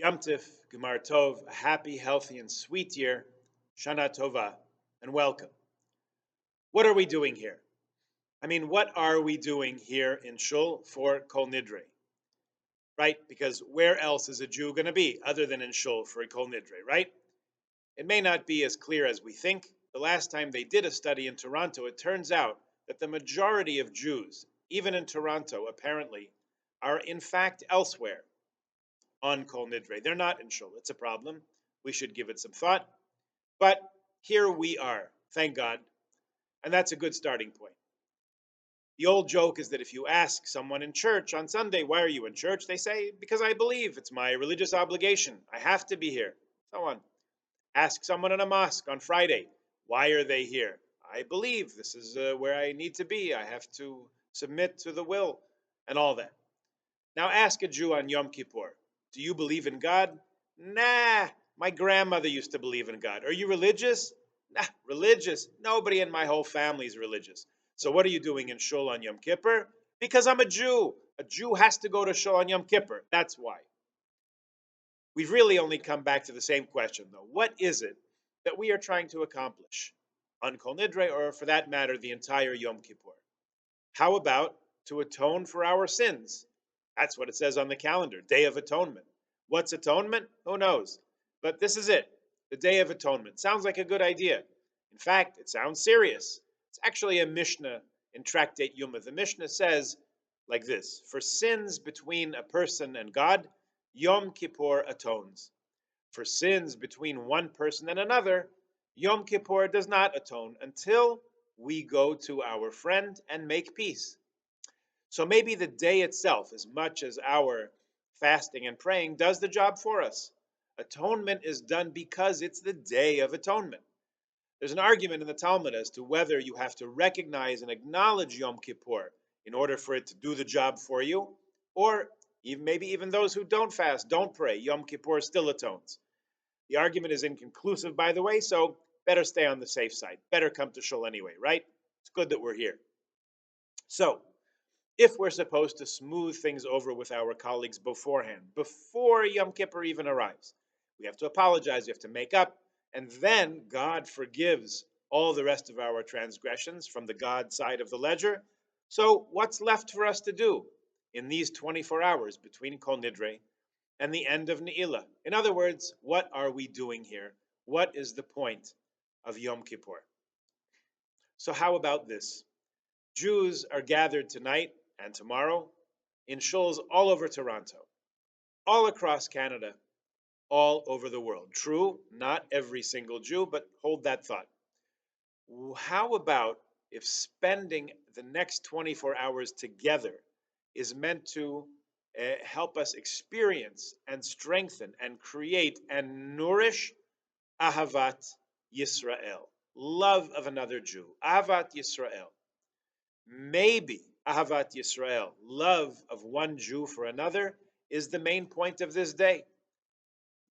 Yom Tif, Gemar Tov, a happy, healthy, and sweet year, Shana Tova, and welcome. What are we doing here? What are we doing here in Shul for Kol Nidrei? Right? Because where else is a Jew going to be other than in Shul for Kol Nidrei, right? It may not be as clear as we think. The last time they did a study in Toronto, it turns out that the majority of Jews, even in Toronto, apparently, are in fact elsewhere on Kol Nidre. They're not in Shul. It's a problem. We should give it some thought. But here we are, thank God. And that's a good starting point. The old joke is that if you ask someone in church on Sunday, why are you in church? They say, because I believe it's my religious obligation. I have to be here. So on. Ask someone in a mosque on Friday, why are they here? I believe this is where I need to be. I have to submit to the will and all that. Now ask a Jew on Yom Kippur, do you believe in God? Nah, my grandmother used to believe in God. Are you religious? Nah, religious. Nobody in my whole family is religious. So what are you doing in Shul on Yom Kippur? Because I'm a Jew. A Jew has to go to Shul on Yom Kippur. That's why. We've really only come back to the same question, though. What is it that we are trying to accomplish on Kol Nidre, or for that matter, the entire Yom Kippur? How about to atone for our sins? That's what it says on the calendar, Day of Atonement. What's atonement? Who knows? But this is it, the Day of Atonement. Sounds like a good idea. In fact, it sounds serious. It's actually a Mishnah in Tractate Yuma. The Mishnah says like this: for sins between a person and God, Yom Kippur atones. For sins between one person and another, Yom Kippur does not atone until we go to our friend and make peace. So maybe the day itself, as much as our fasting and praying, does the job for us. Atonement is done because it's the Day of Atonement. There's an argument in the Talmud as to whether you have to recognize and acknowledge Yom Kippur in order for it to do the job for you, or even maybe even those who don't fast, don't pray, Yom Kippur still atones. The argument is inconclusive, by the way, so better stay on the safe side. Better come to Shul anyway, right? It's good that we're here. So, if we're supposed to smooth things over with our colleagues beforehand, before Yom Kippur even arrives, we have to apologize, we have to make up, and then God forgives all the rest of our transgressions from the God side of the ledger. So, what's left for us to do in these 24 hours between Kol Nidre and the end of Ne'ilah? In other words, what are we doing here? What is the point of Yom Kippur? So, how about this? Jews are gathered tonight and tomorrow in shuls all over Toronto, all across Canada, all over the world. True, not every single Jew, but hold that thought. How about if spending the next 24 hours together is meant to help us experience and strengthen and create and nourish Ahavat Yisrael, love of another Jew, Ahavat Yisrael. Maybe Ahavat Yisrael, love of one Jew for another, is the main point of this day.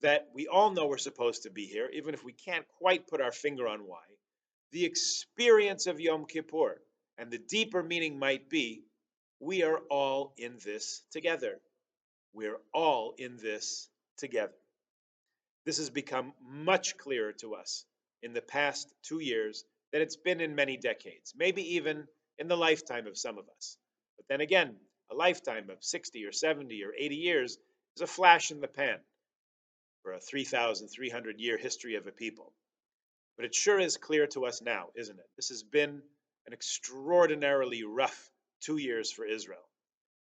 That we all know we're supposed to be here, even if we can't quite put our finger on why. The experience of Yom Kippur and the deeper meaning might be we are all in this together. We're all in this together. This has become much clearer to us in the past 2 years than it's been in many decades, maybe even in the lifetime of some of us. But then again, a lifetime of 60 or 70 or 80 years is a flash in the pan for a 3,300-year history of a people. But it sure is clear to us now, isn't it? This has been an extraordinarily rough 2 years for Israel.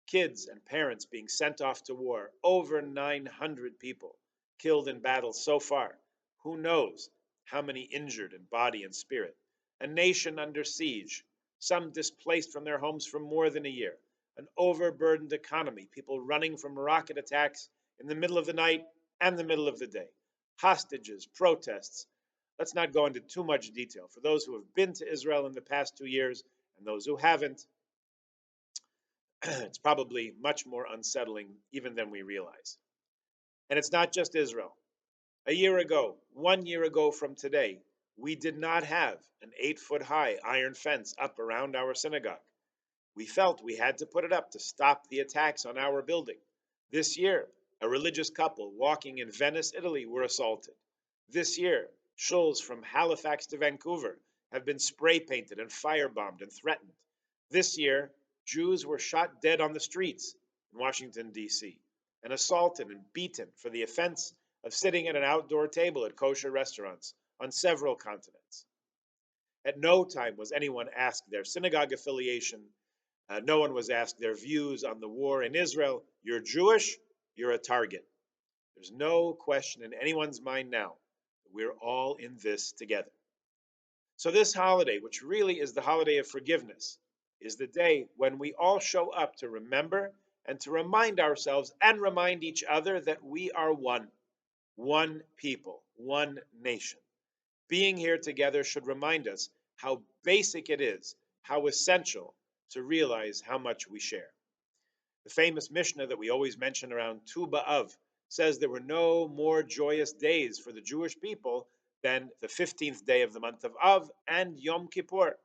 Kids and parents being sent off to war, over 900 people killed in battle so far. Who knows how many injured in body and spirit? A nation under siege, some displaced from their homes for more than a year, an overburdened economy, people running from rocket attacks in the middle of the night and the middle of the day, hostages, protests. Let's not go into too much detail. For those who have been to Israel in the past 2 years and those who haven't, it's probably much more unsettling even than we realize. And it's not just Israel. A year ago, 1 year ago from today, we did not have an 8 foot high iron fence up around our synagogue. We felt we had to put it up to stop the attacks on our building. This year, A religious couple walking in Venice, Italy, were assaulted. This year, shuls from Halifax to Vancouver have been spray painted and firebombed and threatened. This year, Jews were shot dead on the streets in Washington, D.C., and assaulted and beaten for the offense of sitting at an outdoor table at kosher restaurants on several continents. At no time was anyone asked their synagogue affiliation. No one was asked their views on the war in Israel. You're Jewish, you're a target. There's no question in anyone's mind now that we're all in this together. So, this holiday, which really is the holiday of forgiveness, is the day when we all show up to remember and to remind ourselves and remind each other that we are one people, one nation. Being here together should remind us how basic it is, how essential to realize how much we share. The famous Mishnah that we always mention around Tu B'Av says there were no more joyous days for the Jewish people than the 15th day of the month of Av and Yom Kippur.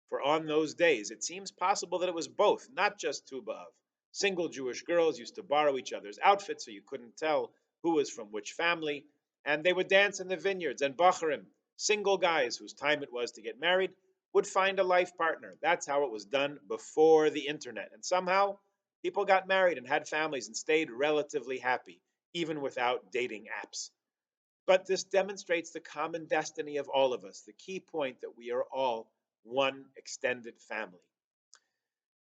For on those days, it seems possible that it was both, not just Tu B'Av. Single Jewish girls used to borrow each other's outfits so you couldn't tell who was from which family, and they would dance in the vineyards, and Bacharim, single guys whose time it was to get married, would find a life partner. That's how it was done before the internet. And somehow, people got married and had families and stayed relatively happy, even without dating apps. But this demonstrates the common destiny of all of us, the key point that we are all one extended family.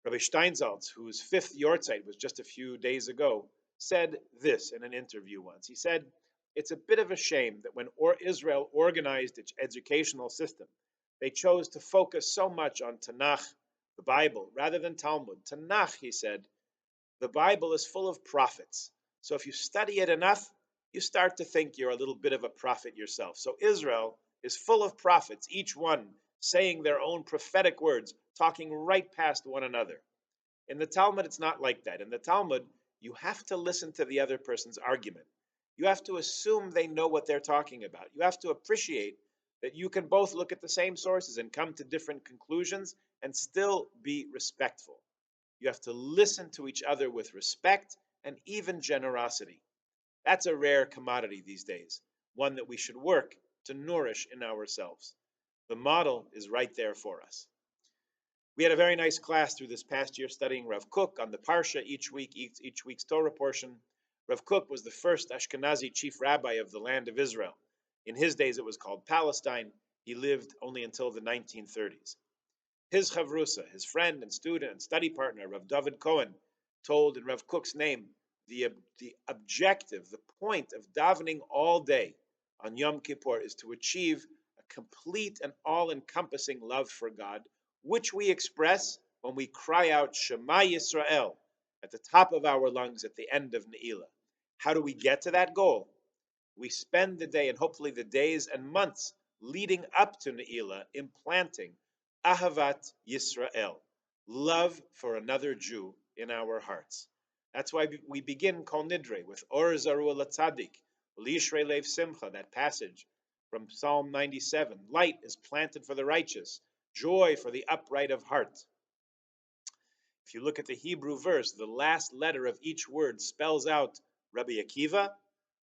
Rabbi Steinsaltz, whose fifth Yortzeit was just a few days ago, said this in an interview once. He said, "It's a bit of a shame that when Israel organized its educational system, they chose to focus so much on Tanakh, the Bible, rather than Talmud. Tanakh," he said, "the Bible is full of prophets. So if you study it enough, you start to think you're a little bit of a prophet yourself. So Israel is full of prophets, each one saying their own prophetic words, talking right past one another. In the Talmud, it's not like that. In the Talmud, you have to listen to the other person's argument. You have to assume they know what they're talking about. You have to appreciate that you can both look at the same sources and come to different conclusions and still be respectful. You have to listen to each other with respect and even generosity. That's a rare commodity these days, one that we should work to nourish in ourselves. The model is right there for us. We had a very nice class through this past year studying Rav Kook on the Parsha each week's Torah portion. Rav Kook was the first Ashkenazi chief rabbi of the land of Israel. In his days, it was called Palestine. He lived only until the 1930s. His chavrusa, his friend and student and study partner, Rav David Cohen, told in Rav Kook's name the objective, the point of davening all day on Yom Kippur is to achieve a complete and all-encompassing love for God, which we express when we cry out Shema Yisrael at the top of our lungs at the end of Ne'ilah. How do we get to that goal? We spend the day and hopefully the days and months leading up to Ne'ilah implanting Ahavat Yisrael, love for another Jew in our hearts. That's why we begin Kol Nidrei with Or Zaru Latzadik, Lishrei Lev Simcha, that passage from Psalm 97. Light is planted for the righteous, joy for the upright of heart. If you look at the Hebrew verse, the last letter of each word spells out Rabbi Akiva,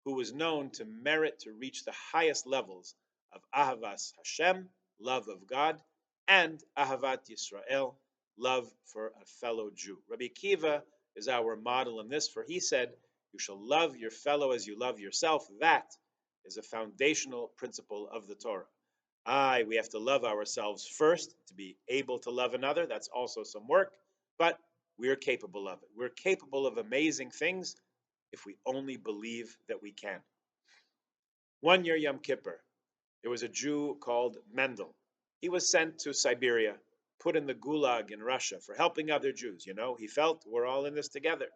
who was known to merit to reach the highest levels of Ahavas Hashem, love of God, and Ahavat Yisrael, love for a fellow Jew. Rabbi Akiva is our model in this, for he said, "You shall love your fellow as you love yourself." That is a foundational principle of the Torah. We have to love ourselves first to be able to love another. That's also some work, but we're capable of it. We're capable of amazing things if we only believe that we can. One year Yom Kippur, there was a Jew called Mendel. He was sent to Siberia, put in the Gulag in Russia for helping other Jews. He felt we're all in this together.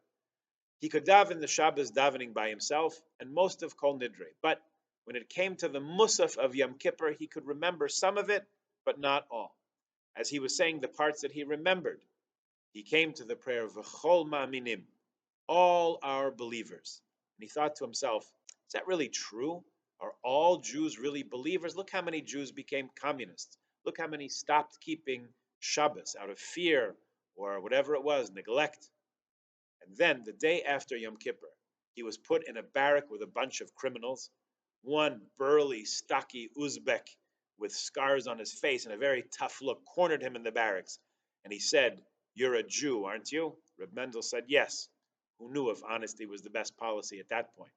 He could daven the Shabbos davening by himself and most of Kol Nidrei, but when it came to the Musaf of Yom Kippur, he could remember some of it, but not all. As he was saying the parts that he remembered, he came to the prayer of V'chol Ma'aminim, all our believers. And he thought to himself, is that really true? Are all Jews really believers? Look how many Jews became communists. Look how many stopped keeping Shabbos out of fear or whatever it was, neglect. And then the day after Yom Kippur, He was put in a barrack with a bunch of criminals. One burly, stocky Uzbek with scars on his face and a very tough look cornered him in the barracks, and he said, "You're a Jew, aren't you?" Reb Mendel said, "Yes." Who knew if honesty was the best policy at that point?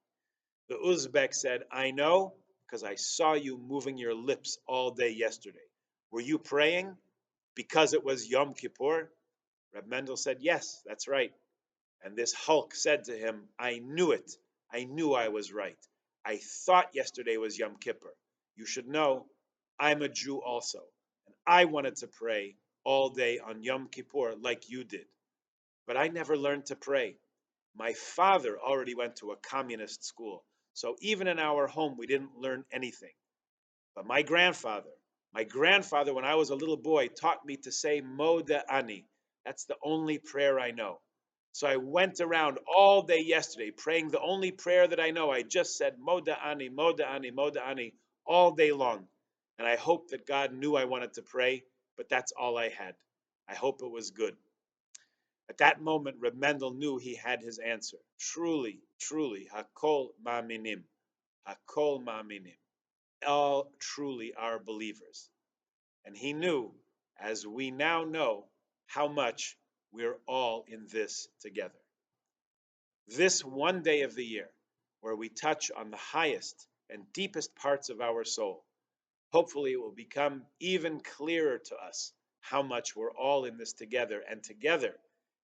The Uzbek said, "I know because I saw you moving your lips all day yesterday. Were you praying because it was Yom Kippur?" Reb Mendel said, "Yes, that's right." And this hulk said to him, "I knew it. I knew I was right. I thought yesterday was Yom Kippur. You should know I'm a Jew also, and I wanted to pray all day on Yom Kippur like you did. But I never learned to pray. My father already went to a communist school, so even in our home we didn't learn anything. But my grandfather, when I was a little boy, taught me to say Moda Ani. That's the only prayer I know. So I went around all day yesterday praying the only prayer that I know. I just said Moda Ani, Moda Ani, Moda Ani all day long. And I hope that God knew I wanted to pray, but that's all I had. I hope it was good." At that moment, Reb Mendel knew he had his answer. Truly, truly, Hakol Ma'aminim. Hakol Ma'aminim. All truly are believers. And he knew, as we now know, how much we're all in this together. This one day of the year, where we touch on the highest and deepest parts of our soul, hopefully it will become even clearer to us how much we're all in this together. And together,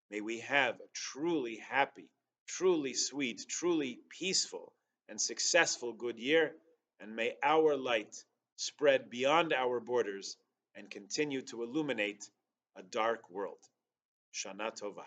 may we have a truly happy, truly sweet, truly peaceful, and successful good year. And may our light spread beyond our borders and continue to illuminate a dark world. Shana Tova.